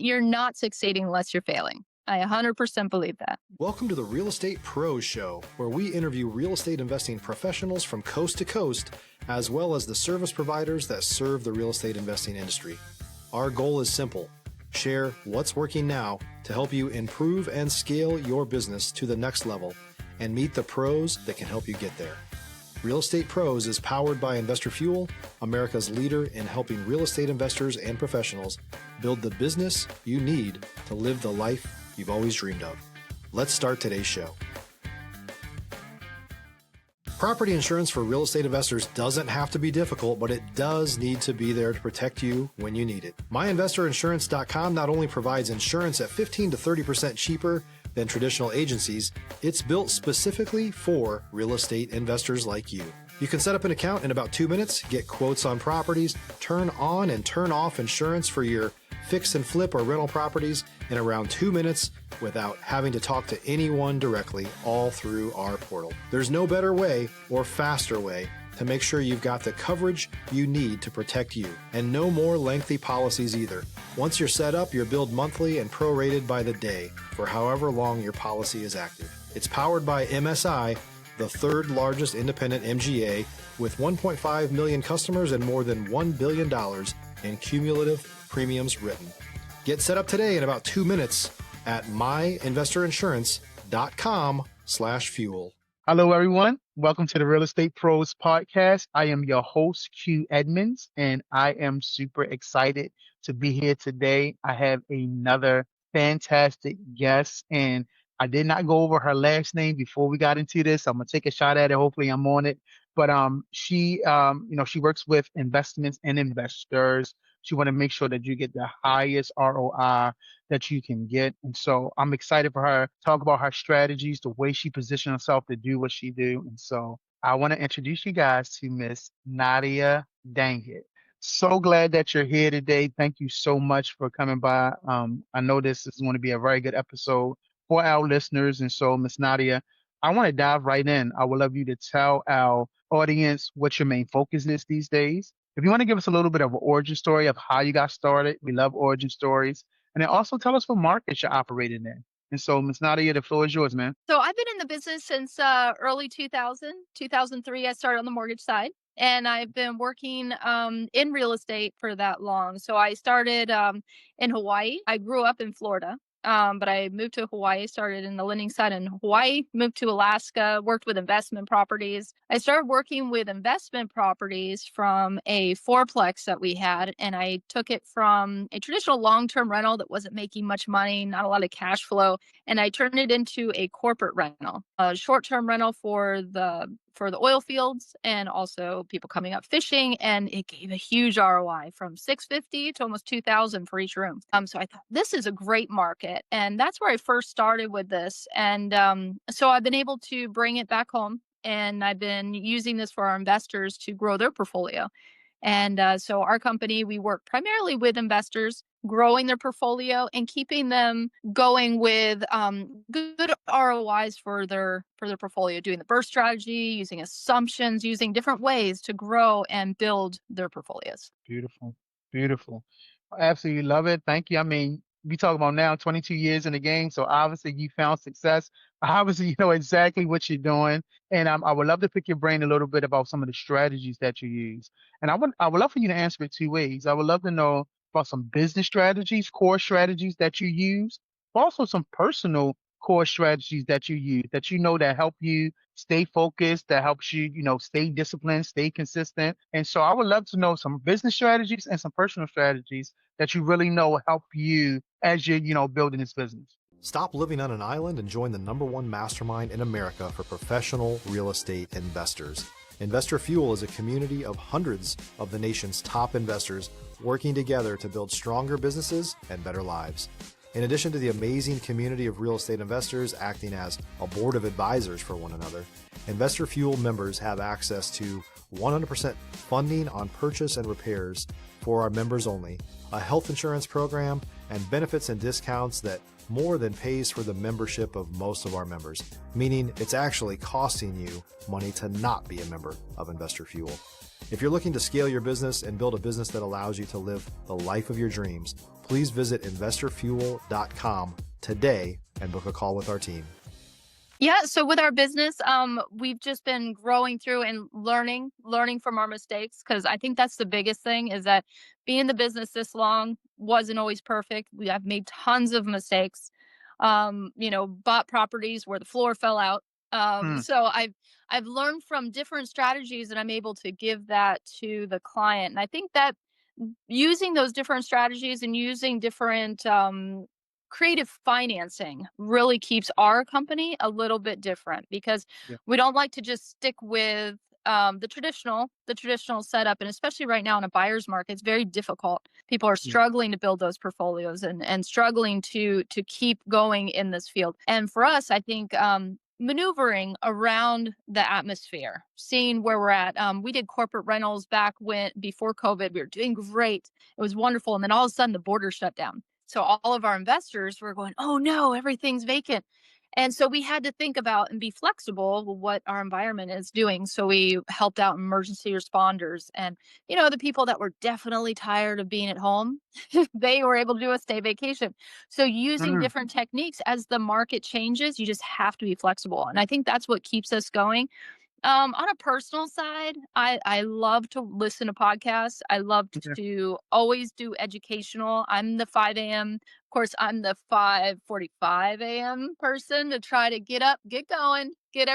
you're not succeeding unless you're failing. I 100% believe that. Welcome to the Real Estate Pros Show, where we interview real estate investing professionals from coast to coast, as well as the service providers that serve the real estate investing industry. Our goal is simple: share what's working now to help you improve and scale your business to the next level and meet the pros that can help you get there. Real Estate Pros is powered by Investor Fuel, America's leader in helping real estate investors and professionals build the business you need to live the life you've always dreamed of. Let's start today's show. Property insurance for real estate investors doesn't have to be difficult, but it does need to be there to protect you when you need it. MyInvestorInsurance.com not only provides insurance at 15 to 30% cheaper than traditional agencies, it's built specifically for real estate investors like you. You can set up an account in about 2 minutes, get quotes on properties, turn on and turn off insurance for your fix and flip or rental properties in around 2 minutes without having to talk to anyone directly, all through our portal. There's no better way or faster way to make sure you've got the coverage you need to protect you, and no more lengthy policies either. Once you're set up, you're billed monthly and prorated by the day for however long your policy is active. It's powered by MSI, the third largest independent MGA, with 1.5 million customers and more than $1 billion in cumulative premiums written. Get set up today in about 2 minutes at myinvestorinsurance.com/fuel. Hello, everyone. Welcome to the Real Estate Pros Podcast. I am your host, Q Edmonds, and I am super excited to be here today. I have another fantastic guest, and I did not go over her last name before we got into this. I'm gonna take a shot at it. Hopefully, I'm on it. But she works with investments and investors. She want to make sure that you get the highest ROI that you can get. And so I'm excited for her to talk about her strategies, the way she positioned herself to do what she do. And so I want to introduce you guys to Miss Nadia Daggett. So glad that you're here today. Thank you so much for coming by. I know this is going to be a very good episode for our listeners. And so, Miss Nadia, I want to dive right in. I would love you to tell our audience what your main focus is these days. If you want to give us a little bit of an origin story of how you got started, we love origin stories. And then also tell us what markets you're operating in. And so, Ms. Nadia, the floor is yours, man. So I've been in the business since early 2003. I started on the mortgage side, and I've been working in real estate for that long. So I started in Hawaii. I grew up in Florida. But I moved to Hawaii, started in the lending side in Hawaii, moved to Alaska, worked with investment properties. I started working with investment properties from a fourplex that we had, and I took it from a traditional long-term rental that wasn't making much money, not a lot of cash flow, and I turned it into a corporate rental, a short-term rental for the oil fields and also people coming up fishing. And it gave a huge ROI from $650 to almost $2,000 for each room. So I thought this is a great market. And that's where I first started with this. And so I've been able to bring it back home, and I've been using this for our investors to grow their portfolio. And so our company, we work primarily with investors, growing their portfolio and keeping them going with good ROIs for their portfolio, doing the burst strategy, using assumptions, using different ways to grow and build their portfolios. Beautiful. Beautiful. I absolutely love it. Thank you. I mean, we talk about now 22 years in the game. So obviously you found success. Obviously, you know exactly what you're doing. And I would love to pick your brain a little bit about some of the strategies that you use. And I would love for you to answer it two ways. I would love to know about some business strategies, core strategies that you use, but also some personal core strategies that you use that you know that help you stay focused, that helps you, stay disciplined, stay consistent. And so I would love to know some business strategies and some personal strategies that you really know help you as you're, building this business. Stop living on an island and join the #1 mastermind in America for professional real estate investors. Investor Fuel is a community of hundreds of the nation's top investors working together to build stronger businesses and better lives. In addition to the amazing community of real estate investors acting as a board of advisors for one another, Investor Fuel members have access to 100% funding on purchase and repairs for our members only, a health insurance program, and benefits and discounts that more than pays for the membership of most of our members, meaning it's actually costing you money to not be a member of Investor Fuel. If you're looking to scale your business and build a business that allows you to live the life of your dreams, please visit investorfuel.com today and book a call with our team. Yeah, so with our business, we've just been growing through and learning from our mistakes because I think that's the biggest thing is that being in the business this long wasn't always perfect. I've made tons of mistakes. Bought properties where the floor fell out. Mm, So I've learned from different strategies and I'm able to give that to the client. And I think that using those different strategies and using different creative financing really keeps our company a little bit different because yeah. we don't like to just stick with the traditional setup, and especially right now in a buyer's market it's very difficult. People are Yeah. struggling to build those portfolios and struggling to keep going in this field. And for us, I think maneuvering around the atmosphere, seeing where we're at. We did corporate rentals back when before COVID. We were doing great. It was wonderful. And then all of a sudden the border shut down. So all of our investors were going, oh no, everything's vacant. And so we had to think about and be flexible with what our environment is doing. So we helped out emergency responders and, the people that were definitely tired of being at home, they were able to do a stay vacation. So using Mm, different techniques as the market changes, you just have to be flexible. And I think that's what keeps us going. On a personal side, I love to listen to podcasts. I love yeah. to always do educational. I'm the 5 a.m. Of course, I'm the 5:45 a.m. person to try to get up, get going, get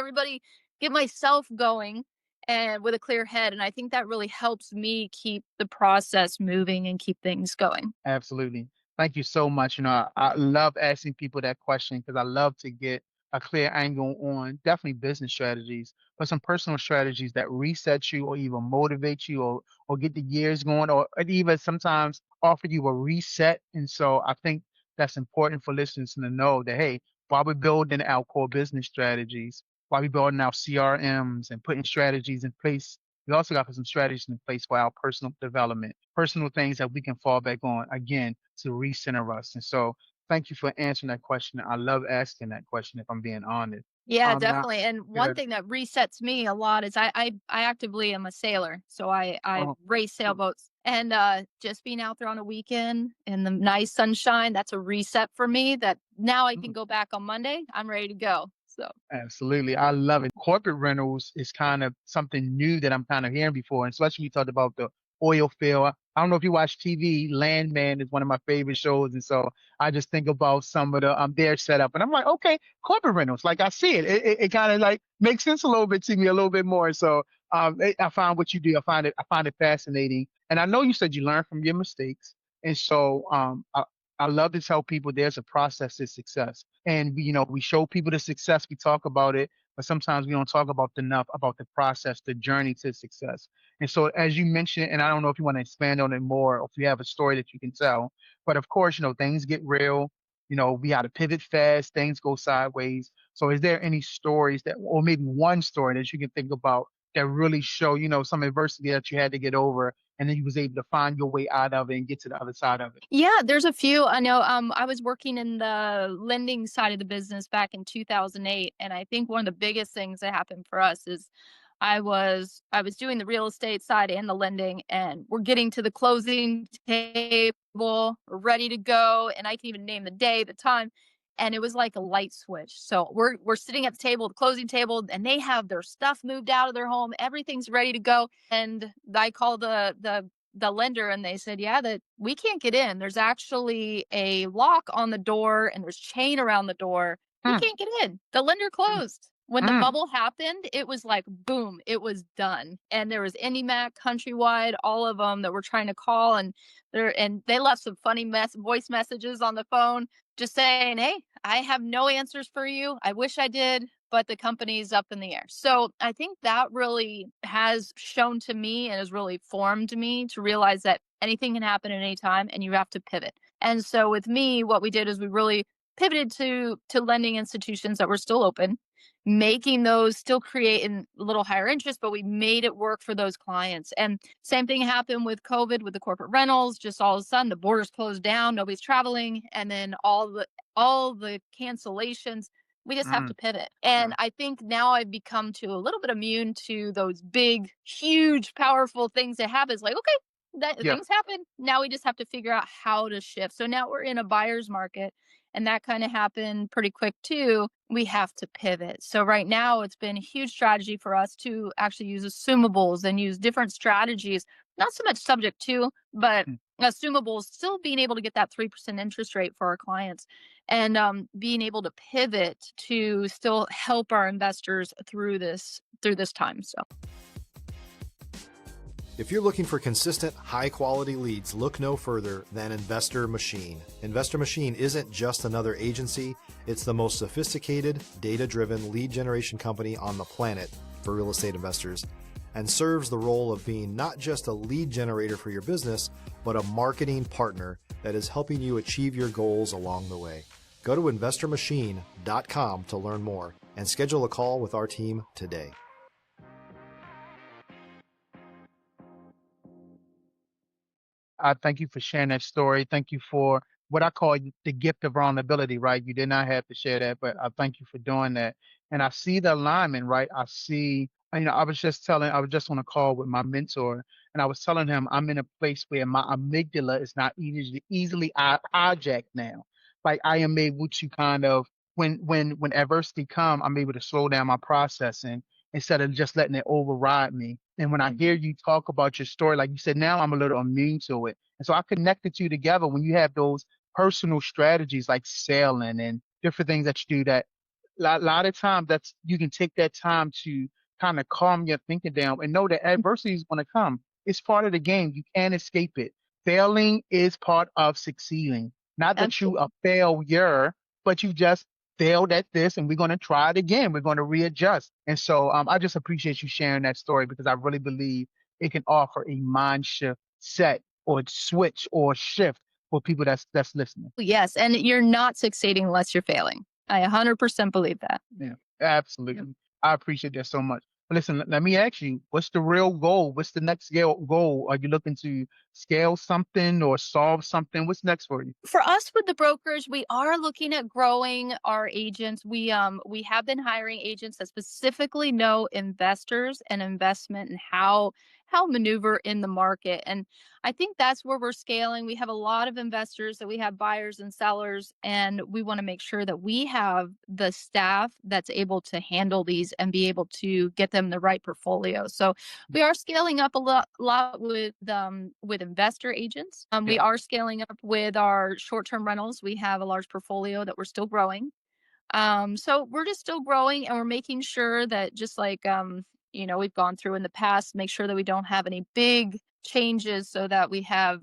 myself going and with a clear head. And I think that really helps me keep the process moving and keep things going. Absolutely. Thank you so much. I love asking people that question because I love to get a clear angle on definitely business strategies, but some personal strategies that reset you or even motivate you or get the gears going or even sometimes offer you a reset. And so I think that's important for listeners to know that, hey, while we're building our core business strategies, while we're building our CRMs and putting strategies in place, we also got to put some strategies in place for our personal development, personal things that we can fall back on again to recenter us. And so, thank you for answering that question. I love asking that question, if I'm being honest. Yeah, Now, definitely. And one yeah, thing that resets me a lot is I actively am a sailor. So I oh, race sailboats. And just being out there on a weekend in the nice sunshine, that's a reset for me that now I can mm, go back on Monday. I'm ready to go. So absolutely. I love it. Corporate rentals is kind of something new that I'm kind of hearing before, and especially you talked about the oil field. I don't know if you watch TV. Landman is one of my favorite shows, and so I just think about some of the their setup, and I'm like, okay, corporate rentals. Like I see it. It kind of like makes sense a little bit to me, a little bit more. So I find what you do. I find it fascinating, and I know you said you learn from your mistakes, and so I love to tell people there's a process to success. And we show people the success, we talk about it, but sometimes we don't talk about enough about the process, the journey to success. And so as you mentioned, and I don't know if you want to expand on it more or if you have a story that you can tell, but of course, things get real. We got to pivot fast, things go sideways. So is there any stories that or maybe one story that you can think about that really show, some adversity that you had to get over and then you was able to find your way out of it and get to the other side of it? yeah, there's a few. I know I was working in the lending side of the business back in 2008, and I think one of the biggest things that happened for us is I was doing the real estate side and the lending, and we're getting to the closing table, we're ready to go, and I can even name the day, the time, and it was like a light switch. So we're sitting at the table, the closing table, and they have their stuff moved out of their home, everything's ready to go, and I call the lender and they said, yeah, that we can't get in. There's actually a lock on the door and there's chain around the door. We Hmm, can't get in. The lender hmm, closed. When the hmm, bubble happened, it was like boom, it was done. And there was IndyMac, Countrywide, all of them that were trying to call and they left some funny voice messages on the phone just saying, "Hey, I have no answers for you. I wish I did, but the company's up in the air." So I think that really has shown to me and has really formed me to realize that anything can happen at any time and you have to pivot. And so with me, what we did is we really pivoted to lending institutions that were still open, making those still creating a little higher interest, but we made it work for those clients. And same thing happened with COVID with the corporate rentals. Just all of a sudden the borders closed down, nobody's traveling, and then all the cancellations. We just have Mm, to pivot. And sure. I think now I've become to a little bit immune to those big, huge, powerful things that happen. It's like, okay, that Yeah. things happen. Now we just have to figure out how to shift. So now we're in a buyer's market, and that kind of happened pretty quick too. We have to pivot. So right now it's been a huge strategy for us to actually use assumables and use different strategies, not so much subject to, but Mm. assumables, still being able to get that 3% interest rate for our clients, and being able to pivot to still help our investors through this time. So If you're looking for consistent, high quality leads, look no further than Investor Machine. Investor Machine isn't just another agency, it's the most sophisticated, data driven lead generation company on the planet for real estate investors, and serves the role of being not just a lead generator for your business, but a marketing partner that is helping you achieve your goals along the way. Go to investormachine.com to learn more and schedule a call with our team today. I thank you for sharing that story. Thank you for what I call the gift of vulnerability, right? You did not have to share that, but I thank you for doing that. And I see the alignment, right? I see, I was just on a call with my mentor, and I was telling him I'm in a place where my amygdala is not easily hijacked now. Like I am able to kind of, when adversity come, I'm able to slow down my processing instead of just letting it override me. And when I hear you talk about your story, like you said, now I'm a little immune to it. And so I connected you together when you have those personal strategies like sailing and different things that you do that lot of times that's you can take that time to kind of calm your thinking down and know that adversity is going to come. It's part of the game. You can't escape it. Failing is part of succeeding. Not that you absolutely. a failure, but you just failed at this and we're going to try it again. We're going to readjust. And so I just appreciate you sharing that story because I really believe it can offer a mind shift set or switch or shift for people that's listening. Yes, and you're not succeeding unless you're failing. I 100% believe that. Yeah, Yep. absolutely. I appreciate that so much. But listen, let me ask you, what's the real goal? What's the next goal? Are you looking to scale something or solve something? What's next for you? For us with the brokerage, we are looking at growing our agents. We have been hiring agents that specifically know investors and investment and how maneuver in the market. And I think that's where we're scaling. We have a lot of investors, that we have buyers and sellers, and we want to make sure that we have the staff that's able to handle these and be able to get them the right portfolio. So we are scaling up a lot with investor agents. We Yeah. are scaling up with our short-term rentals. We have a large portfolio that we're still growing. So we're just still growing, and we're making sure that, just like we've gone through in the past, make sure that we don't have any big changes so that we have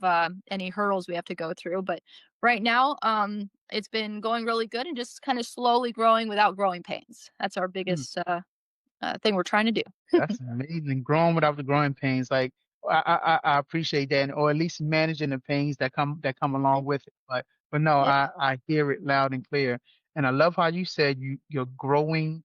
any hurdles we have to go through. But right now, it's been going really good and just kind of slowly growing without growing pains. That's our Mm, biggest thing we're trying to do. that's amazing. Growing without the growing pains. Like I appreciate that, or at least managing the pains that come along with it. But no, Yeah. I hear it loud and clear. And I love how you said you're growing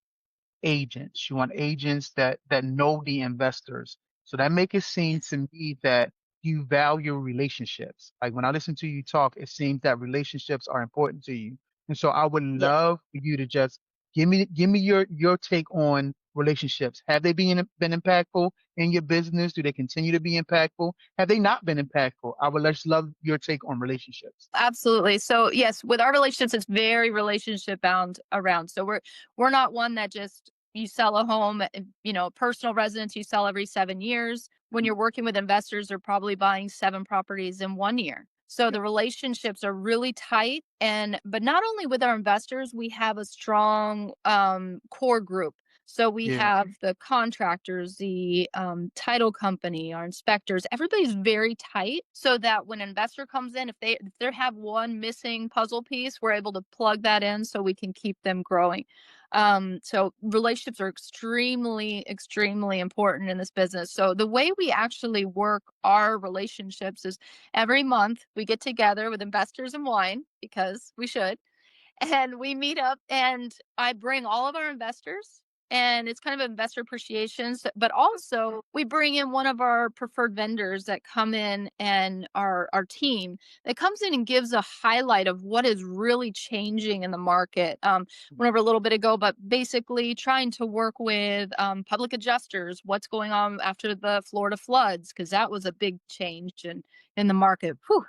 agents. You want agents that know the investors. So that make it seem Yes. to me that you value relationships. Like when I listen to you talk, it seems that relationships are important to you. And so I would Yeah. love for you to just give me your take on relationships. Have they been impactful in your business? Do they continue to be impactful? Have they not been impactful? I would just love your take on relationships. Absolutely. So yes, with our relationships, it's very relationship bound around. So we're not one that just, you sell a home, personal residence you sell every 7 years. When you're working with investors, they're probably buying 7 properties in 1 year. So Yeah. the relationships are really tight. And but not only with our investors, we have a strong core group. So we Yeah. have the contractors, the title company, our inspectors. Everybody's very tight, so that when an investor comes in, if they have one missing puzzle piece, we're able to plug that in so we can keep them growing. So relationships are extremely, extremely important in this business. So the way we actually work our relationships is every month we get together with investors and wine, because we should, and we meet up, and I bring all of our investors. and it's kind of investor appreciation. But also, we bring in one of our preferred vendors that come in, and our team that comes in and gives a highlight of what is really changing in the market. Went over a little bit ago, but basically trying to work with public adjusters, what's going on after the Florida floods, because that was a big change in the market. Whew.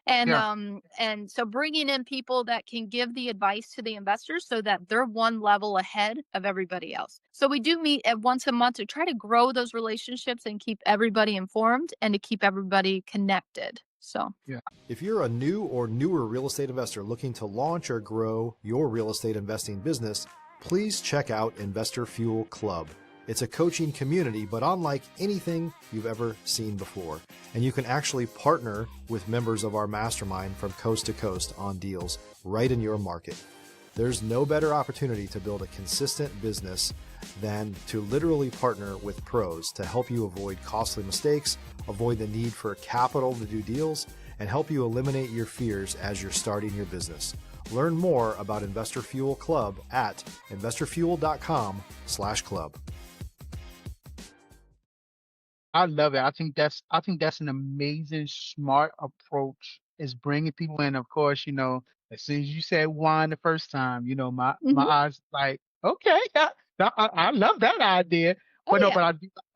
Yeah. And so bringing in people that can give the advice to the investors so that they're one level ahead of everybody else. So we do meet at once a month to try to grow those relationships and keep everybody informed and to keep everybody connected. So Yeah. If you're a new or newer real estate investor looking to launch or grow your real estate investing business, please check out Investor Fuel Club. It's a coaching community, but unlike anything you've ever seen before. And you can actually partner with members of our mastermind from coast to coast on deals right in your market. There's no better opportunity to build a consistent business than to literally partner with pros to help you avoid costly mistakes, avoid the need for capital to do deals, and help you eliminate your fears as you're starting your business. Learn more about Investor Fuel Club at investorfuel.com/club. I love it. I think that's an amazing, smart approach. Is bringing people in. Of course, as soon as you said wine the first time, my mhm. eyes like, okay, I love that idea. Oh But no, yeah.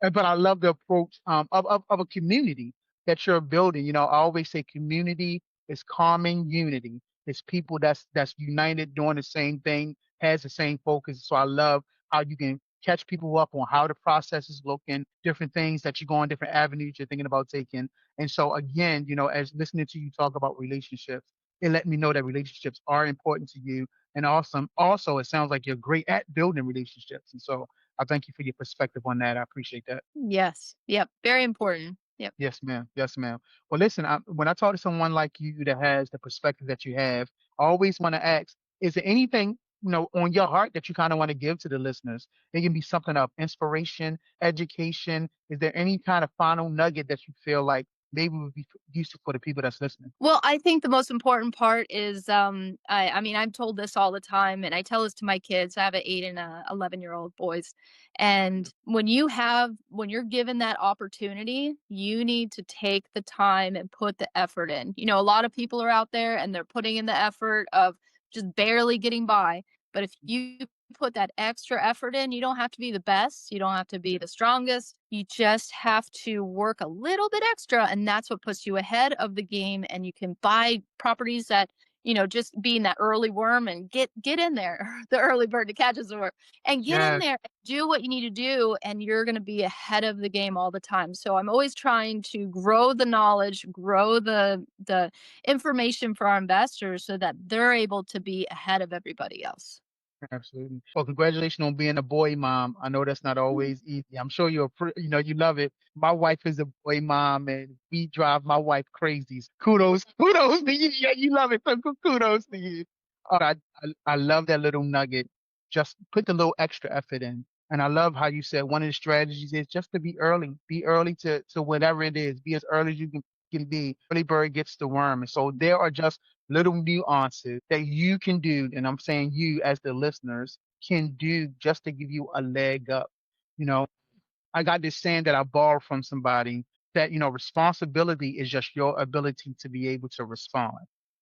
but I love the approach of a community that you're building. I always say community is common unity. It's people that's united doing the same thing, has the same focus. So I love how you can catch people up on how the process is looking, different things that you go on, different avenues you're thinking about taking. And so again, as listening to you talk about relationships, it let me know that relationships are important to you. And awesome. Also, it sounds like you're great at building relationships. And so I thank you for your perspective on that. I appreciate that. Yes. Yep. Very important. Yep. Yes, ma'am. Yes, ma'am. Well, listen, when I talk to someone like you that has the perspective that you have, I always want to ask, is there anything, on your heart that you kind of want to give to the listeners? It can be something of inspiration, education. Is there any kind of final nugget that you feel like maybe would be useful for the people that's listening? Well, I think the most important part is, I mean, I'm told this all the time, and I tell this to my kids. I have an 8 and a 11-year-old boys. And when you're given that opportunity, you need to take the time and put the effort in. A lot of people are out there and they're putting in the effort of just barely getting by. But if you put that extra effort in, you don't have to be the best, you don't have to be the strongest. You just have to work a little bit extra, and that's what puts you ahead of the game. And you can buy properties that, just being that early worm and get in there, the early bird to catches the worm, and get in Yes, there, do what you need to do, and you're going to be ahead of the game all the time. So I'm always trying to grow the knowledge, grow the information for our investors so that they're able to be ahead of everybody else. absolutely. Well, congratulations on being a boy mom. I know that's not always easy. I'm sure you love it. My wife is a boy mom, and we drive my wife crazy. Kudos to you. Yeah, you love it. So kudos to you. I love that little nugget. Just put the little extra effort in. And I love how you said one of the strategies is just to be early. Be early to whatever it is. Be as early as you can be. Early bird gets the worm. And so there are just little nuances that you can do. And I'm saying you as the listeners can do just to give you a leg up. You know, I got this saying that I borrowed from somebody that, responsibility is just your ability to be able to respond.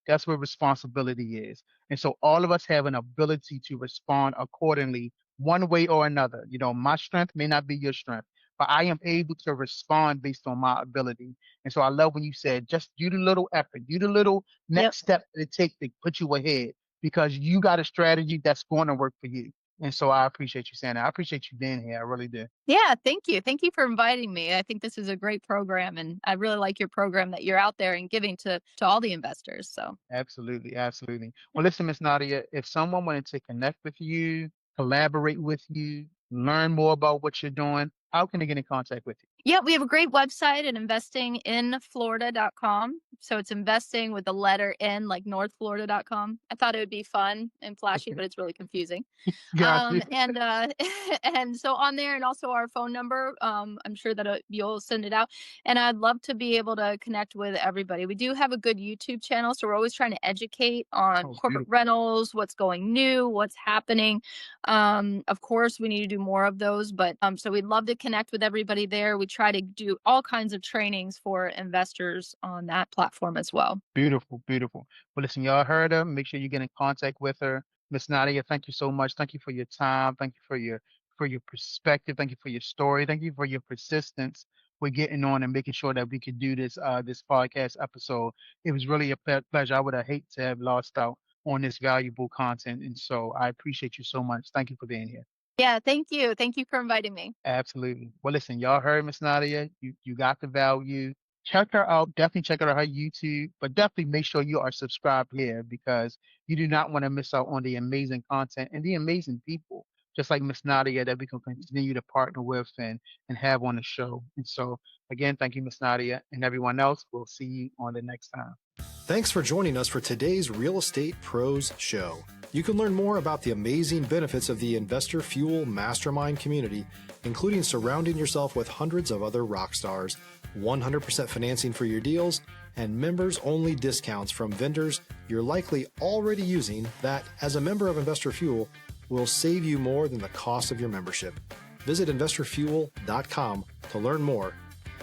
That's what responsibility is. And so all of us have an ability to respond accordingly, one way or another. My strength may not be your strength, but I am able to respond based on my ability. And so I love when you said, just do the little effort, do the little Yep. next step that it takes to put you ahead because you got a strategy that's going to work for you. And so I appreciate you saying that. I appreciate you being here. I really do. Yeah, thank you. Thank you for inviting me. I think this is a great program, and I really like your program that you're out there and giving to all the investors. So, Absolutely, absolutely. yeah. Well, listen, Miss Nadia, if someone wanted to connect with you, collaborate with you, learn more about what you're doing, how can they get in contact with you? Yeah, we have a great website at investinginflorida.com. So it's investing with the letter N, like northflorida.com. I thought it would be fun and flashy, Okay. but it's really confusing. Got you. And and so on there, and also our phone number. I'm sure that you'll send it out, and I'd love to be able to connect with everybody. We do have a good YouTube channel, so we're always trying to educate on Oh, corporate beautiful. rentals, what's going new, what's happening. Of course, we need to do more of those, but so we'd love to connect with everybody there. We try to do all kinds of trainings for investors on that platform as well. Beautiful, beautiful. Well, listen, y'all heard her. Make sure you get in contact with her. Miss Nadia, thank you so much. Thank you for your time. Thank you for your perspective. Thank you for your story. Thank you for your persistence with getting on and making sure that we could do this podcast episode. It was really a pleasure. I would have hate to have lost out on this valuable content. And so I appreciate you so much. Thank you for being here. Yeah, thank you. Thank you for inviting me. Absolutely. Well, listen, y'all heard Miss Nadia. You got the value. Check her out. Definitely check out her YouTube, but definitely make sure you are subscribed here because you do not want to miss out on the amazing content and the amazing people, just like Miss Nadia, that we can continue to partner with and have on the show. And so, again, thank you, Miss Nadia, and everyone else. We'll see you on the next time. Thanks for joining us for today's Real Estate Pros Show. You can learn more about the amazing benefits of the Investor Fuel Mastermind community, including surrounding yourself with hundreds of other rock stars, 100% financing for your deals, and members-only discounts from vendors you're likely already using that, as a member of Investor Fuel, will save you more than the cost of your membership. Visit investorfuel.com to learn more.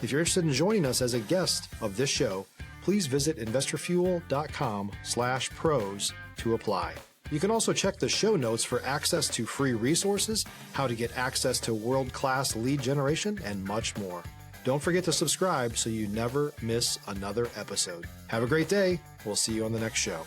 If you're interested in joining us as a guest of this show, please visit investorfuel.com/pros to apply. You can also check the show notes for access to free resources, how to get access to world-class lead generation, and much more. Don't forget to subscribe so you never miss another episode. Have a great day. We'll see you on the next show.